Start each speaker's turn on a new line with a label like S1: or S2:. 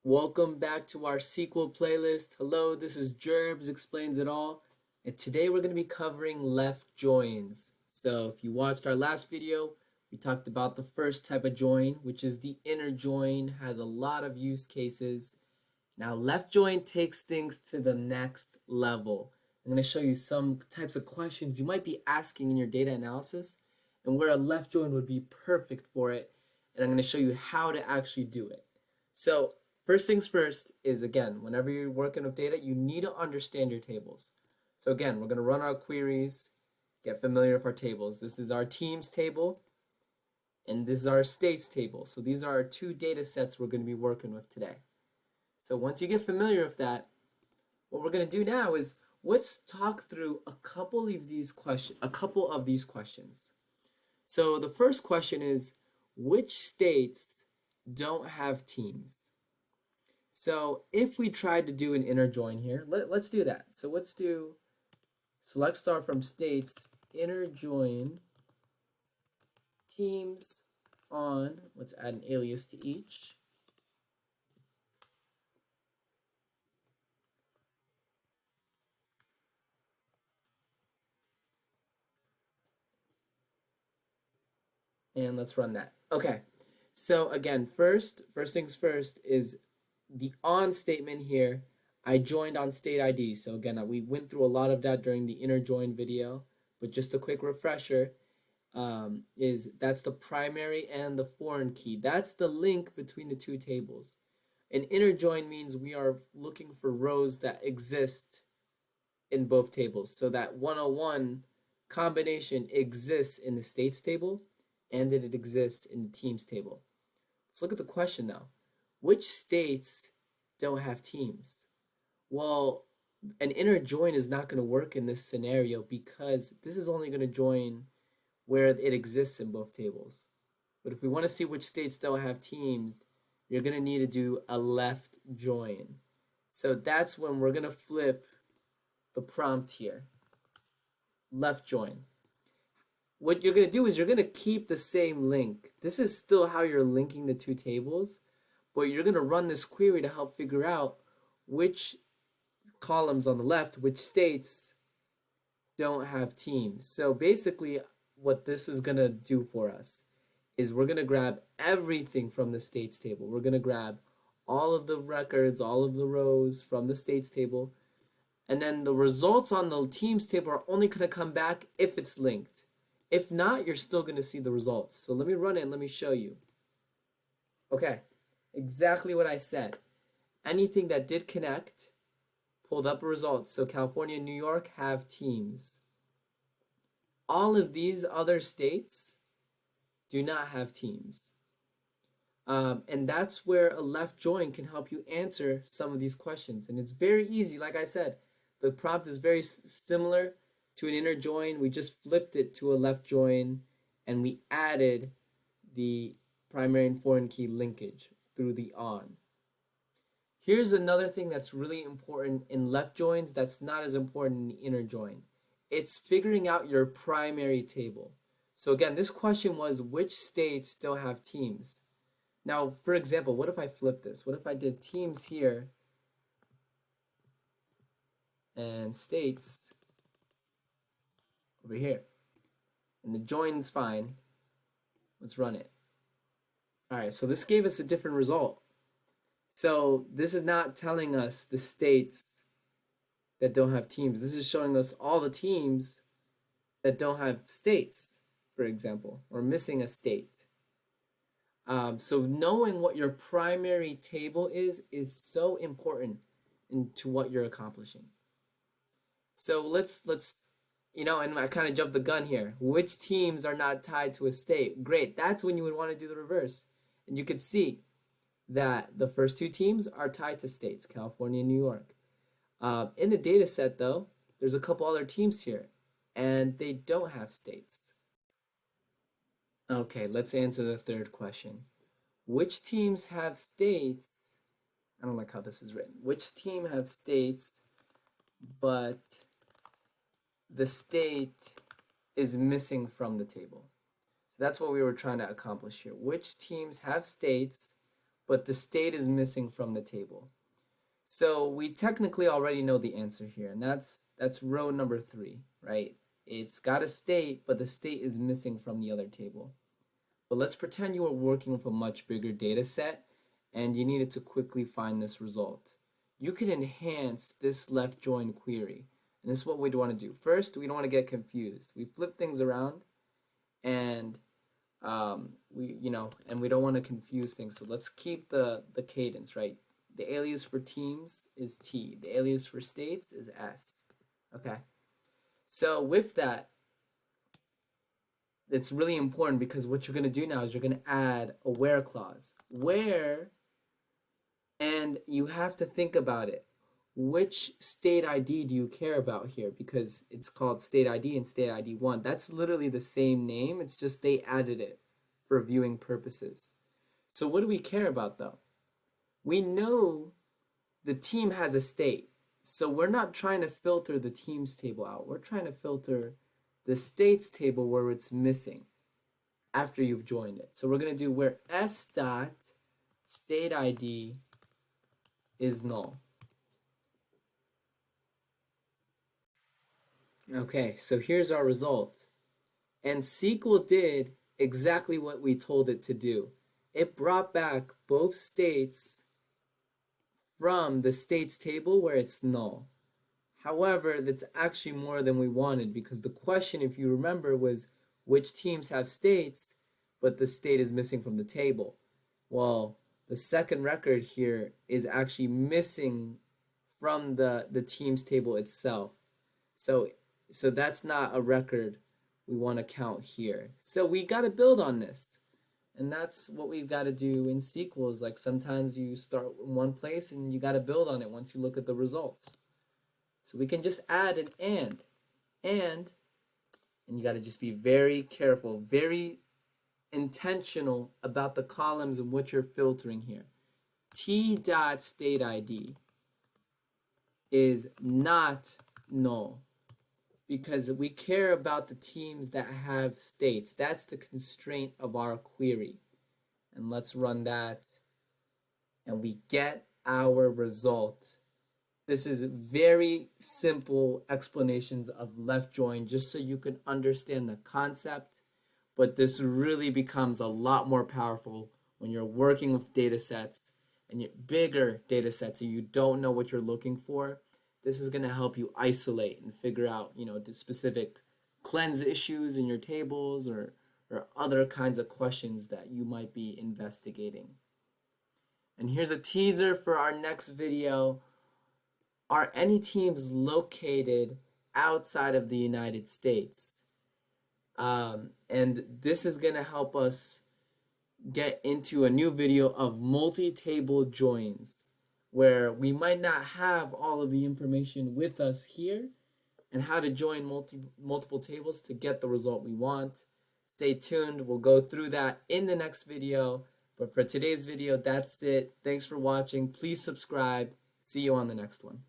S1: Welcome back to our SQL playlist. Hello, this is Gerbs Explains It All, and today we're going to be covering left joins. So if you watched our last video, we talked about the first type of join, which is the inner join, has a lot of use cases. Now left join takes things to the next level. I'm going to show you some types of questions you might be asking in your data analysis and where a left join would be perfect for it, and I'm going to show you how to actually do it. So first things first is, again, whenever you're working with data, you need to understand your tables. So again, we're going to run our queries, get familiar with our tables. This is our teams table, and this is our states table. So these are our two data sets we're going to be working with today. So once you get familiar with that, what we're going to do now is let's talk through a couple of these questions. So the first question is, which states don't have teams? So if we tried to do an inner join here, let's do that. So let's do select star from states, inner join teams on, let's add an alias to each. And let's run that. Okay, so again, first things first is the on statement here. I joined on state ID. So again, we went through a lot of that during the inner join video, but just a quick refresher, is that's the primary and the foreign key. That's the link between the two tables. An inner join means we are looking for rows that exist in both tables. So that 101 combination exists in the states table and that it exists in the teams table. Let's look at the question now. Which states don't have teams? Well, an inner join is not going to work in this scenario because this is only going to join where it exists in both tables. But if we want to see which states don't have teams, you're going to need to do a left join. So that's when we're going to flip the prompt here. Left join. What you're going to do is you're going to keep the same link. This is still how you're linking the two tables, but you're going to run this query to help figure out which columns on the left, which states don't have teams. So basically what this is going to do for us is we're going to grab everything from the states table. We're going to grab all of the records, all of the rows from the states table, and then the results on the teams table are only going to come back if it's linked. If not, you're still going to see the results. So let me run it and let me show you. Okay, exactly what I said. Anything that did connect pulled up a result. So California and New York have teams. All of these other states do not have teams. And that's where a left join can help you answer some of these questions. And it's very easy. Like I said, the prompt is very similar to an inner join. We just flipped it to a left join and we added the primary and foreign key linkage through the on. Here's another thing that's really important in left joins that's not as important in the inner join. It's figuring out your primary table. So again, this question was, which states don't have teams? Now, for example, what if I flip this? What if I did teams here and states over here? And the join's fine. Let's run it. All right, so this gave us a different result. So this is not telling us the states that don't have teams. This is showing us all the teams that don't have states, for example, or missing a state. So knowing what your primary table is so important into what you're accomplishing. So let's and I kind of jumped the gun here. Which teams are not tied to a state? Great. That's when you would want to do the reverse. And you could see that the first two teams are tied to states, California and New York. In the data set, though, there's a couple other teams here, and they don't have states. Okay, let's answer the third question. Which teams have states? I don't like how this is written. Which team have states, but the state is missing from the table? So that's what we were trying to accomplish here. Which teams have states, but the state is missing from the table. So we technically already know the answer here, and that's row number 3, right? It's got a state, but the state is missing from the other table. But let's pretend you are working with a much bigger data set and you needed to quickly find this result. You could enhance this left join query. And this is what we'd want to do. First, we don't want to get confused. We flip things around and we don't want to confuse things. So let's keep the cadence, right? The alias for teams is T. The alias for states is S. Okay. So with that, it's really important because what you're going to do now is you're going to add a where clause. Where, and you have to think about it. Which state ID do you care about here? Because it's called state ID and state ID 1. That's literally the same name. It's just they added it for viewing purposes. So what do we care about though? We know the team has a state. So we're not trying to filter the teams table out. We're trying to filter the states table where it's missing after you've joined it. So we're going to do where s dot state ID is null. Okay, so here's our result. And SQL did exactly what we told it to do. It brought back both states from the states table where it's null. However, that's actually more than we wanted because the question, if you remember, was which teams have states, but the state is missing from the table. Well, the second record here is actually missing from the teams table itself. So that's not a record we want to count here. So we got to build on this. And that's what we've got to do in SQL is like sometimes you start in one place and you got to build on it once you look at the results. So we can just add an and you got to just be very careful, very intentional about the columns and what you're filtering here. T dot state ID is not null because we care about the teams that have states. That's the constraint of our query. And let's run that and we get our result. This is very simple explanations of left join just so you can understand the concept, but this really becomes a lot more powerful when you're working with data sets and bigger data sets and you don't know what you're looking for. This is going to help you isolate and figure out, the specific cleanse issues in your tables or other kinds of questions that you might be investigating. And here's a teaser for our next video. Are any teams located outside of the United States? And this is going to help us get into a new video of multi-table joins, where we might not have all of the information with us here and how to join multiple tables to get the result we want. Stay tuned. We'll go through that in the next video. But for today's video, that's it. Thanks for watching. Please subscribe. See you on the next one.